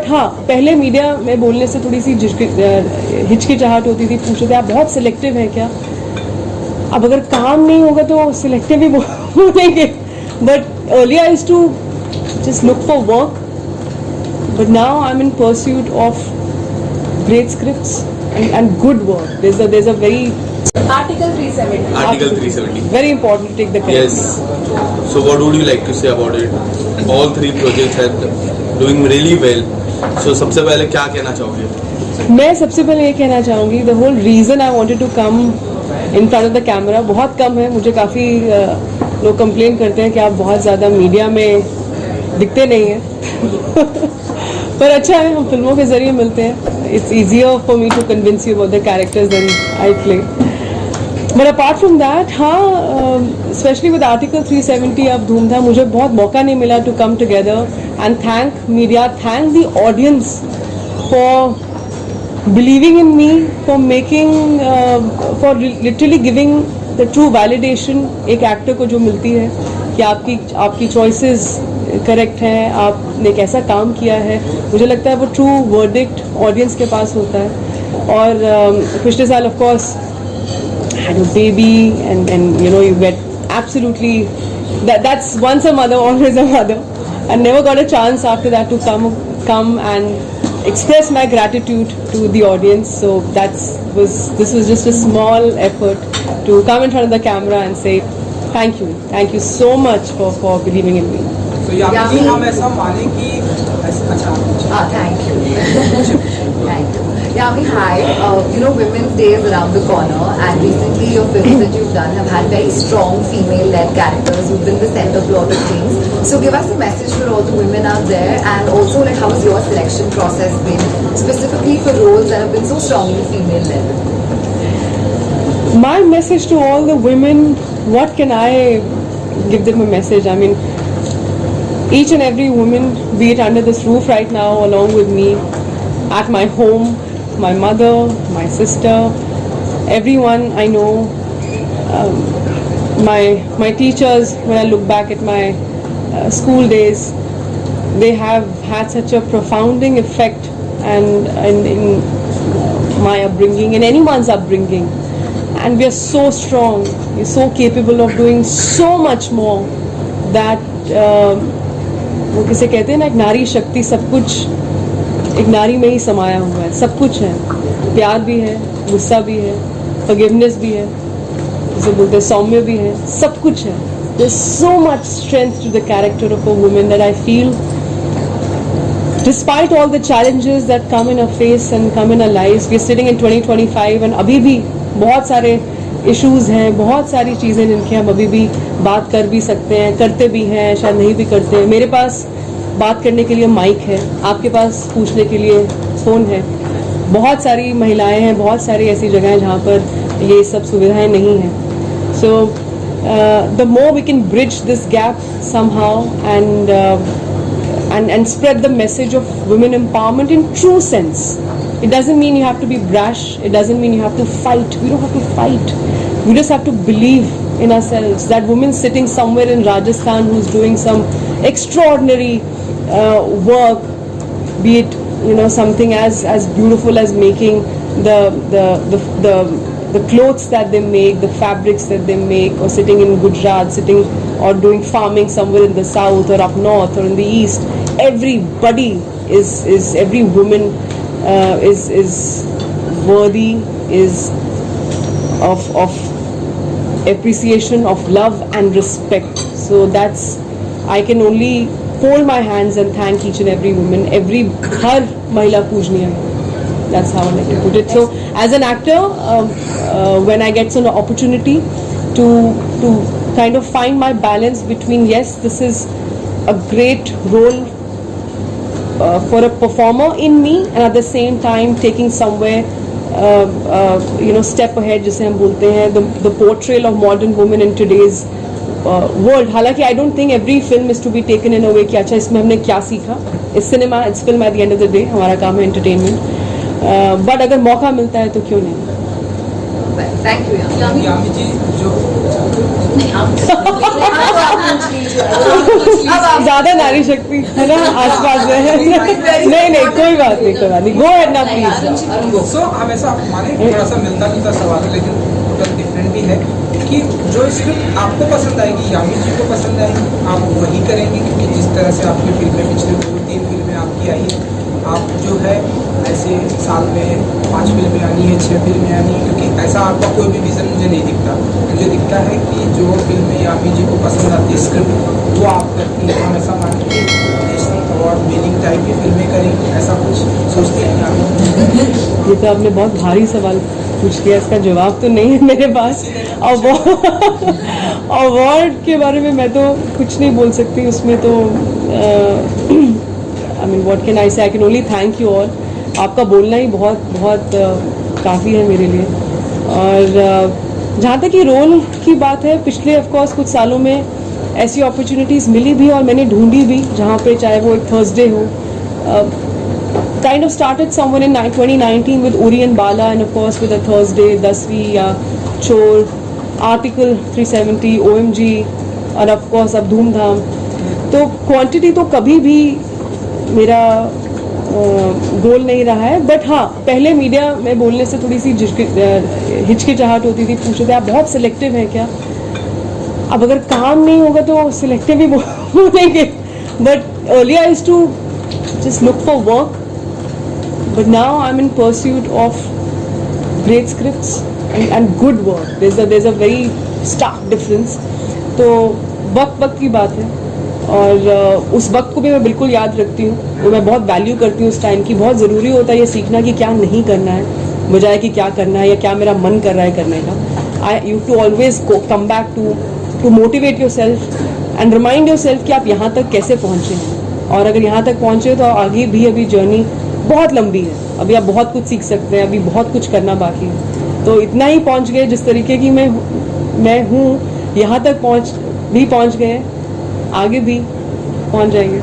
हाँ, पहले मीडिया में बोलने से थोड़ी सी हिचकिचाहट होती थी, पूछते थे आप बहुत सिलेक्टिव हैं क्या। अब अगर काम नहीं होगा तो सिलेक्टिव ही बोलेंगे, but earlier I used to just look for work, but now I'm in pursuit of great scripts and good work. There's a very Article 370. Article 370. very important to take the credit. Yes. So what would you like to say about it? All three projects are doing really well. So सबसे पहले क्या कहना चाहोगे? मैं सबसे पहले ये कहना चाहूँगी, the whole reason I wanted to come in front of the camera बहुत कम है। मुझे काफ़ी लोग कंप्लेन करते हैं कि आप बहुत ज़्यादा मीडिया में दिखते नहीं हैं पर अच्छा है, हम फिल्मों के जरिए मिलते हैं। It's easier for me to convince you about the characters then I play, but apart from that हाँ, स्पेशली विद आर्टिकल 370 अब धूमधाम, मुझे बहुत मौका नहीं मिला to come together and thank media, thank the audience for believing in me, for making, for literally giving the true validation एक actor को जो मिलती है कि आपकी चॉइसेस करेक्ट हैं, आपने कैसा काम किया है। मुझे लगता है वो ट्रू वर्डिक्ट ऑडियंस के पास होता है। और पिछले साल of course had a baby and you know you get absolutely that's once a mother always a mother, and never got a chance after that to come and express my gratitude to the audience. So this was just a small effort to come in front of the camera and say thank you so much for believing in me. तो यामिनी हम ऐसा माने कि अच्छा Thank you. Thank you. Yami, hi. You know, Women's Day is around the corner, and recently your films that you've done have had very strong female-led characters who've been the center of a lot of things. So give us a message for all the women out there, and also like how has your selection process been, specifically for roles that have been so strongly female-led? My message to all the women, what can I give them a message? I mean, each and every woman, be it under this roof right now, along with me, at my home, my mother, my sister, everyone I know, my teachers, when I look back at my school days, they have had such a profounding effect and in my upbringing, in anyone's upbringing. And we are so strong, we are so capable of doing so much more that वो किसे कहते हैं ना, एक नारी शक्ति, सब कुछ एक नारी में ही समाया हुआ है, सब कुछ है, प्यार भी है, गुस्सा भी है, फॉरगिवनेस भी है, जिसे बोलते हैं सौम्य भी है, सब कुछ है। There's so much strength to the character of a woman that I feel, despite all the challenges that come in our face and come in our lives, we are sitting in 2025 and अभी भी बहुत सारे issues हैं, बहुत सारी चीज़ें जिनकी हम अभी भी बात कर भी सकते हैं, करते भी हैं, शायद नहीं भी करते हैं। मेरे पास बात करने के लिए माइक है, आपके पास पूछने के लिए फ़ोन है। बहुत सारी महिलाएं हैं, बहुत सारी ऐसी जगह हैं जहाँ पर ये सब सुविधाएं नहीं हैं। So the more we can bridge this gap somehow and spread the message of women empowerment in true sense. It doesn't mean you have to be brash, it doesn't mean you have to fight. We don't have to fight, we just have to believe in ourselves. That woman sitting somewhere in Rajasthan who's doing some extraordinary work, be it something as beautiful as making the clothes that they make, the fabrics that they make, or sitting in Gujarat, or doing farming somewhere in the south or up north or in the east. Everybody is every woman is worthy, is of appreciation, of love and respect. So that's, I can only fold my hands and thank each and every woman, har mahila poojniya hai. That's how I like to put it. So as an actor, when I get an opportunity to kind of find my balance between, yes, this is a great role for a performer in me, and at the same time taking somewhere step ahead, जिसे हम बोलते हैं, the portrayal of modern women in today's world. हालांकि I don't think every film is to be taken in a way कि अच्छा इसमें हमने क्या सीखा. इस cinema, it's film, at the end of the day हमारा काम है entertainment. बट अगर मौका मिलता है तो क्यों नहीं. Thank you. यामी जी जो नहीं आप ज्यादा नारी शक्ति है ना आसपास में नहीं कोई बात नहीं गो एंड ना प्लीज। सो हमेशा माने थोड़ा सा मिलता जुलता सवाल है लेकिन थोड़ा डिफरेंट भी है कि जो स्क्रिप्ट आपको पसंद आएगी यामी जी को पसंद आएगी आप वही करेंगे, क्योंकि जिस तरह से आपकी फिल्में पिछले 2-3 फिल्में आपकी आई है, आप जो है ऐसे साल में 5 फिल्में आनी है, 6 फिल्में आनी है, क्योंकि ऐसा आपका कोई भी विजन मुझे नहीं दिखता। मुझे दिखता है कि जो फिल्में यामी जी को पसंद आती है स्क्रिप्ट वो आप करती हैं, हम ऐसा मानते हैं नेशनल अवार्ड विनिंग टाइप की फिल्में करेंगे, ऐसा कुछ सोचते हैं यामी? ये तो आपने बहुत भारी सवाल पूछ लिया, इसका जवाब तो नहीं है मेरे पास। अवार्ड के बारे में मैं तो कुछ नहीं बोल सकती, उसमें तो I mean what can I say, I can only thank you all. आपका बोलना ही बहुत बहुत काफ़ी है मेरे लिए। और जहाँ तक ये रोल की बात है, पिछले ऑफ कोर्स कुछ सालों में ऐसी अपॉर्चुनिटीज़ मिली भी और मैंने ढूंढी भी, जहाँ पे चाहे वो एक थर्सडे हो, kind of started somewhere in 2019 with Uri and Bala, and of course with a Thursday, Dasvi, Chor, Article 370, OMG, और of course अब धूमधाम। तो क्वांटिटी तो कभी भी मेरा गोल नहीं रहा है, बट हाँ पहले मीडिया में बोलने से थोड़ी सी हिचकिचाहट होती थी, पूछते थे आप बहुत सिलेक्टिव हैं क्या। अब अगर काम नहीं होगा तो सिलेक्टिव ही बोलेंगे, but earlier I used to just look for work, but now I'm in pursuit of great scripts and good work. There's a very stark difference. तो वक्त की बात है, और उस वक्त को भी मैं बिल्कुल याद रखती हूँ, वो मैं बहुत वैल्यू करती हूँ उस टाइम की। बहुत ज़रूरी होता है ये सीखना कि क्या नहीं करना है, बजाय कि क्या करना है या क्या मेरा मन कर रहा है करने का। You to always come back to motivate yourself and remind yourself कि आप यहाँ तक कैसे पहुँचे हैं, और अगर यहाँ तक पहुँचे तो आगे भी अभी जर्नी बहुत लंबी है, अभी आप बहुत कुछ सीख सकते हैं, अभी बहुत कुछ करना बाकी है। तो इतना ही पहुँच गए जिस तरीके की मैं हूँ, यहाँ तक पहुँच गए, आगे भी पहुँच जाएंगे।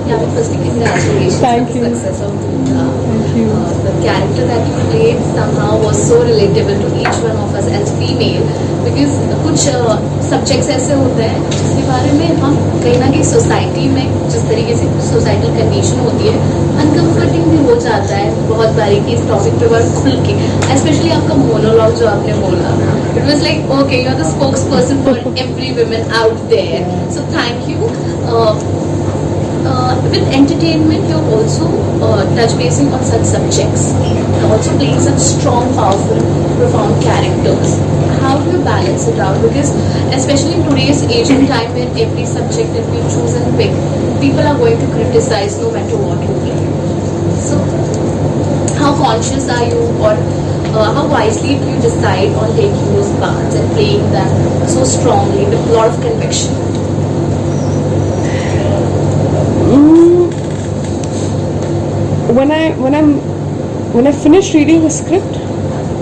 Yeah, firstly, congratulations Thank on you. the success of Dhumdham. Thank you. The character that you played somehow was so relatable to each one of us as female, because कुछ subjects ऐसे होते हैं जिसके बारे में हम कहीं ना कहीं सोसाइटी में जिस तरीके से सोसाइटल कंडीशन होती है अनकम्फर्टिंग भी हो जाता है बहुत बारीकी इस टॉपिक पे बार खुल के, स्पेशली आपका मोनोलॉग जो आपने बोला, it was like okay you are the spokesperson for every woman out there, so thank you. With entertainment, you're also touch basing on such subjects, also playing such strong, powerful, profound characters. How do you balance it out? Because especially in today's age and time, when every subject that we choose and pick, people are going to criticize no matter what you play. So, how conscious are you, or how wisely do you decide on taking those parts and playing them so strongly with a lot of conviction? When I finish reading a script,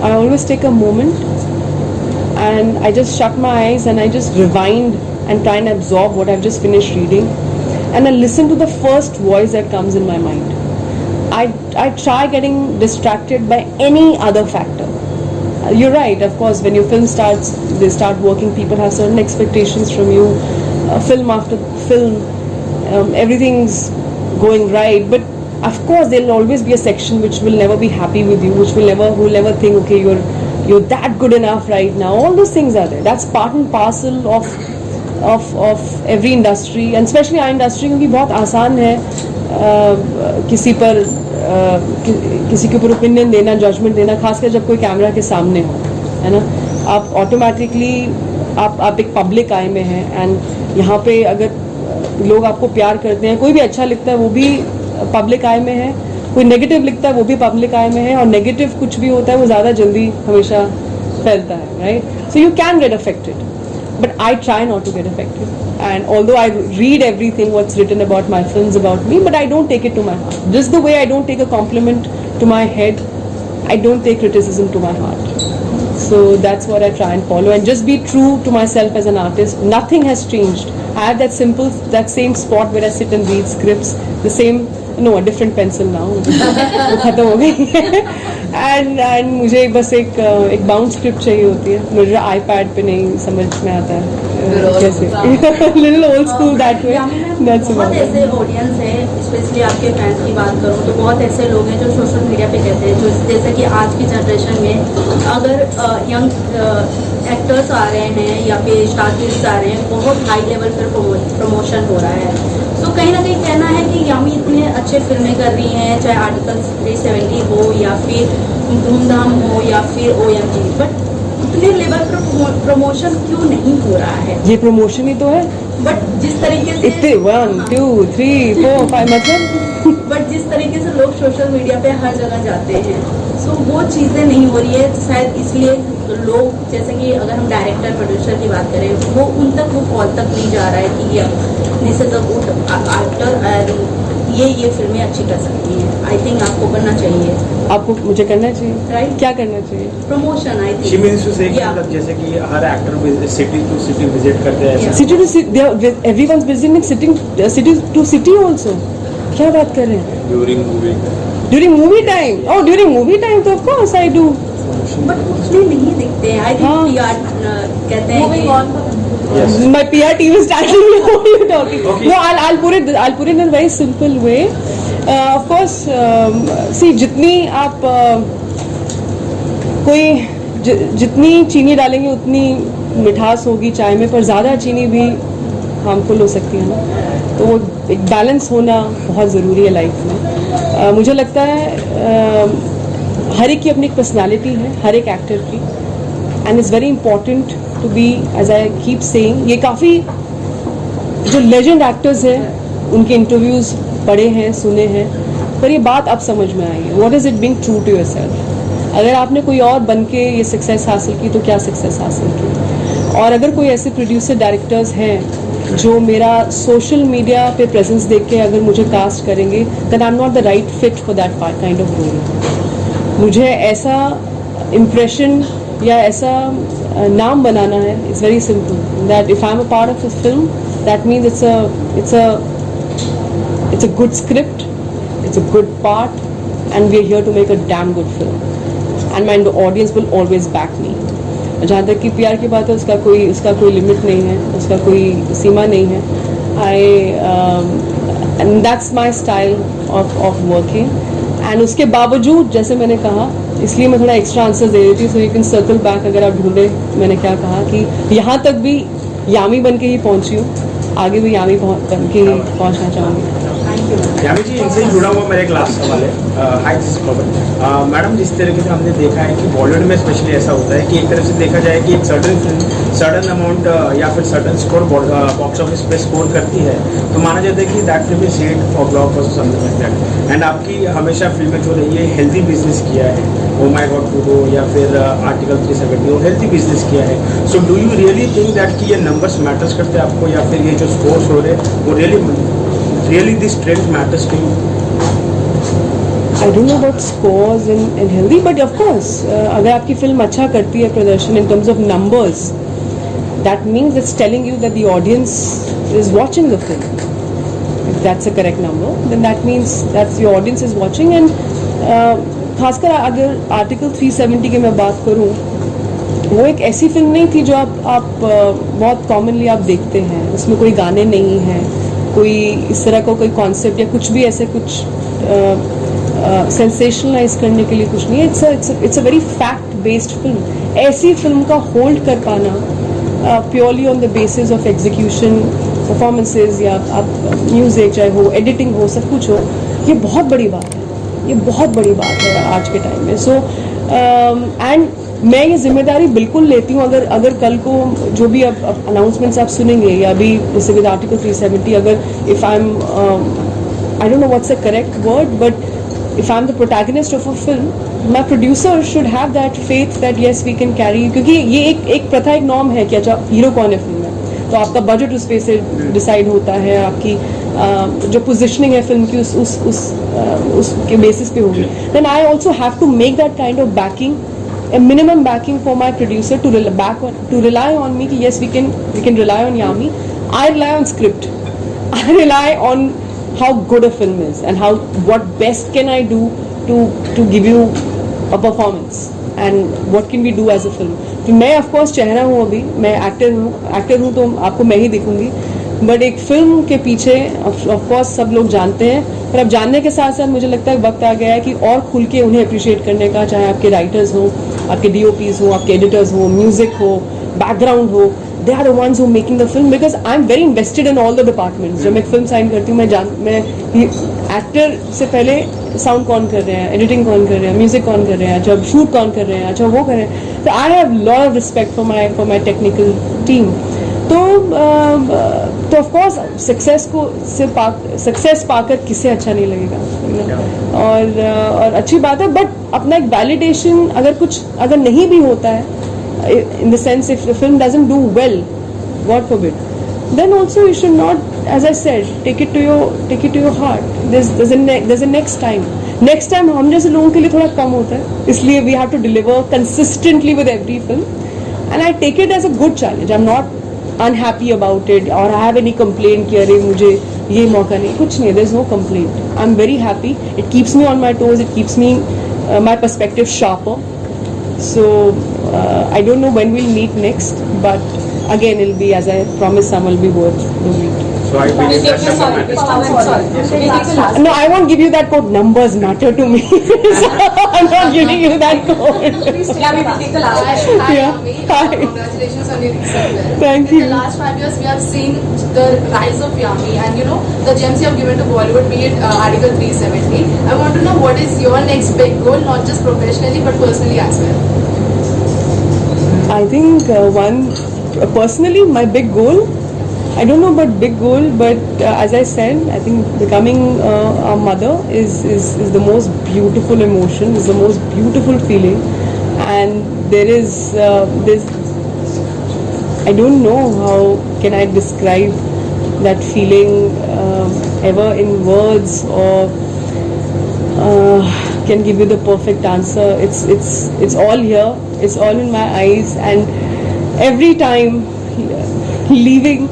I always take a moment and I just shut my eyes and I just rewind and try and absorb what I've just finished reading, and I listen to the first voice that comes in my mind. I try getting distracted by any other factor. You're right, of course, when your film starts, they start working, people have certain expectations from you, film after film, everything's going right, but of course there'll always be a section which will never be happy with you, which will never think, okay, you're that good enough right now. All those things are there. That's part and parcel of every industry, and especially our industry, क्योंकि बहुत आसान है किसी के ऊपर opinion देना, judgement देना, खासकर जब कोई कैमरा के सामने हो, है ना। आप ऑटोमेटिकली आप एक पब्लिक आई में हैं, एंड यहाँ पे अगर लोग आपको प्यार करते हैं, कोई भी अच्छा लिखता है वो भी पब्लिक आई में है, कोई नेगेटिव लिखता है वो भी पब्लिक आई में है, और नेगेटिव कुछ भी होता है वो ज़्यादा जल्दी हमेशा फैलता है, right. So you can get affected, but I try not to get affected. And although I read everything what's written about my films about me, but I don't take it to my heart. Just the way I don't take a compliment to my head, I don't take criticism to my heart. So that's what I try and follow, and just be true to myself as an artist. Nothing has changed. I have that same spot where I sit and read scripts, the same no a different pencil now, वो ख़त्म हो गई है। And मुझे बस एक bound script चाहिए होती है, मुझे आईपैड पे नहीं समझ में आता है कैसे। Little old school that way, that's बहुत ऐसे ऑडियंस है, स्पेशली आपके फैंस की बात करूँ तो बहुत ऐसे लोग हैं जो सोशल मीडिया पे कहते हैं, जो जैसे कि आज की जनरेशन में अगर यंग एक्टर्स आ रहे हैं या फिर स्टार्टिस्ट आ रहे हैं, बहुत हाई लेवल पर प्रमोशन हो रहा है। तो कहीं ना कहीं कहना है कि यामी इतने अच्छे फिल्में कर रही हैं, चाहे आर्टिकल 370 हो या फिर धूमधाम हो या फिर OMG, बट उतने लेवल पर प्रमोशन क्यों नहीं हो रहा है? ये प्रमोशन ही तो है। बट जिस तरीके से इतने 1 2 3 4 5 मतलब बट जिस तरीके से लोग सोशल मीडिया पे हर जगह जाते हैं, सो वो चीज़ें नहीं हो रही है, शायद इसलिए लोग, जैसे कि अगर हम डायरेक्टर प्रोड्यूसर की बात करें, वो उन तक वो कॉल तक नहीं जा रहा है कि this is a good actor, ये फिल्में अच्छी कर सकती हैं। आई थिंक आपको करना चाहिए, आपको मुझे करना चाहिए, Right. क्या करना चाहिए? Promotion. I she think means to say मतलब जैसे कि हर actor city to city visit करते हैं ऐसा। City to city, everyone's visiting city to city also. क्या बात कर रहे हैं? During movie During movie time? Oh, during movie time तो of course I do. But उतने नहीं दिखते हैं। आई हाँ। थिंक कहते हैं कि My PR team is standing here. What are you talking? Okay. No, I'll put it in a very simple way. Of course, see जितनी आप जितनी चीनी डालेंगे उतनी मिठास होगी चाय में, पर ज़्यादा चीनी भी हार्मफुल हो सकती है ना, तो वो एक बैलेंस होना बहुत ज़रूरी है लाइफ में। मुझे लगता है हर एक की अपनी एक पर्सनालिटी है, हर एक एक्टर की, and it's very important to be, as I keep saying, ये काफ़ी जो लेजेंड एक्टर्स हैं उनके इंटरव्यूज़ पढ़े हैं, सुने हैं, पर ये बात अब समझ में आई है, what is it being true to yourself. अगर आपने कोई और बन के ये सक्सेस हासिल की तो क्या सक्सेस हासिल की, और अगर कोई ऐसे प्रोड्यूसर डायरेक्टर्स हैं जो मेरा सोशल मीडिया पे प्रेजेंस देख के अगर मुझे कास्ट करेंगे, then I am not the right fit for that kind of role. मुझे ऐसा इम्प्रेशन या ऐसा नाम बनाना है, it's very simple, that if I am a part of a film, that means it's a good script, it's a good part, and we are here to make a damn good film, and my audience will always back me. जहाँ तक कि PR की बात है, उसका कोई limit नहीं है, उसका कोई सीमा नहीं है। and that's my style of working, and उसके बावजूद जैसे मैंने कहा, इसलिए मैं थोड़ा एक्स्ट्रा आंसर दे रही थी, so you can circle back. अगर आप ढूंढे मैंने क्या कहा, कि यहाँ तक भी यामी बन के ही पहुँची हूँ, आगे भी यामी बन के ही पहुँचना चाहूँगी। यामी जी, इनसे ही जुड़ा हुआ मेरा एक लास्ट सवाल है। Hi this is Pawan. Madam, जिस तरीके से हमने देखा है कि बॉलीवुड में स्पेशली ऐसा होता है कि एक तरह से देखा जाए कि एक सर्टन फिल्म सर्टन अमाउंट या फिर सर्टन स्कोर बॉक्स ऑफिस पे स्कोर करती है, तो माना जाता है कि that film is hit for blockbuster something like that. And आपकी हमेशा फिल्में जो रही है हेल्दी बिजनेस किया है, ओ माय गॉड 2 या फिर आर्टिकल 370, और हेल्दी बिजनेस किया है। So do you really think that कि ये नंबर्स मैटर्स करते हैं आपको, या फिर ये जो स्कोर्स हो रहे हैं वो really this trend matters to you? I don't know about scores in Hindi, but of course, अगर आपकी फिल्म अच्छा करती है प्रदर्शन in terms of numbers, that means it's telling you that the audience is watching the film. If that's a correct number, then that means that your audience is watching. And खासकर अगर article 370 की मैं बात करूँ, वो एक ऐसी film नहीं थी जो आप बहुत कॉमनली आप देखते हैं। उसमें कोई गाने नहीं हैं, कोई इस तरह का कोई कॉन्सेप्ट या कुछ भी ऐसे कुछ सेंसेशनलाइज करने के लिए कुछ नहीं है। It's a very fact based film. ऐसी फिल्म का होल्ड कर पाना purely on the basis of execution, performances, या आप म्यूजिक चाहे हो, एडिटिंग हो, सब कुछ हो, ये बहुत बड़ी बात है, ये बहुत बड़ी बात है आज के टाइम में। सो एंड मैं ये जिम्मेदारी बिल्कुल लेती हूँ। अगर कल को जो भी अब अनाउंसमेंट्स आप सुनेंगे, या अभी जैसे विद आर्टिकल 370, अगर if I am I don't know what's the correct word, but if I am the protagonist of a film, my producer should have that faith that yes we can carry, क्योंकि ये एक प्रथा, एक norm है कि अच्छा hero कौन है फिल्म में, तो आपका बजट उस पे से डिसाइड होता है, आपकी जो पोजिशनिंग है फिल्म की उसके बेसिस पे होगी। Then I also have to make that kind of backing, a minimum backing for my producer to rely on me कि yes we can rely on Yami. I rely on script, I rely on how good a film is and how what best can I do to give you a performance and what can we do as a film. तो मैं of course चेहरा हूँ अभी, मैं actor हूँ तो आपको मैं ही दिखूंगी, बट एक फिल्म के पीछे ऑफ कोर्स सब लोग जानते हैं, पर अब जानने के साथ साथ मुझे लगता है वक्त आ गया है कि और खुल के उन्हें अप्रिशिएट करने का, चाहे आपके राइटर्स हो, आपके DOPs हो, आपके एडिटर्स हो, म्यूजिक हो, बैकग्राउंड हो, they are the ones who are making the film because I'm very invested in all the departments. जब मैं एक फिल्म साइन करती हूँ मैं एक्टर से पहले साउंड कौन कर रहे हैं, एडिटिंग कौन कर रहे हैं, म्यूजिक कौन कर रहे हैं, अच्छा शूट कौन कर रहे हैं, अच्छा वो कर रहे हैं, तो I have lot of respect for my technical team. तो ऑफ कोर्स सक्सेस पाकर किसे अच्छा नहीं लगेगा, और अच्छी बात है, बट अपना एक वैलिडेशन अगर नहीं भी होता है, in the sense if the film doesn't do well, God forbid, then also you should not, as I said, take it to your heart. There's a next time. Next time हम जैसे लोगों के लिए थोड़ा कम होता है, इसलिए we have to deliver consistently with every film, and I take it as a good challenge. I'm not unhappy about it or I have any complaint कि अरे मुझे ये मौका नहीं, कुछ नहीं. There's no complaint. I'm very happy. It keeps me on my toes. It keeps me my perspective sharper. So I don't know when we'll meet next, but again it'll be, as I promised, some will be worth the wait. So I believe that No, I won't give you that quote. Numbers matter to me. So I'm not giving you that quote. Yeah, we will take the last question. Yeah. Yami. Hi. Congratulations on your recent film. Thank In you. the last 5 years, we have seen the rise of Yami, and you know the gems you have given to Bollywood, be it Article 370. I want to know what is your next big goal, not just professionally but personally as well. I think personally, my big goal, I don't know about big goal, but as I said, I think becoming a mother is the most beautiful emotion, is the most beautiful feeling, and there is I don't know how can I describe that feeling ever in words, or can give you the perfect answer. It's all here, it's all in my eyes, and every time leaving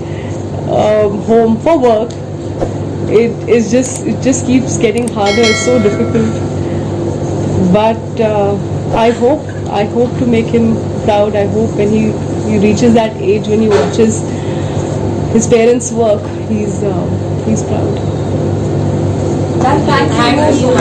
home for work, it just keeps getting harder. It's so difficult, but I hope to make him proud. I hope when he reaches that age, when he watches his parents work, he's proud. Thank you.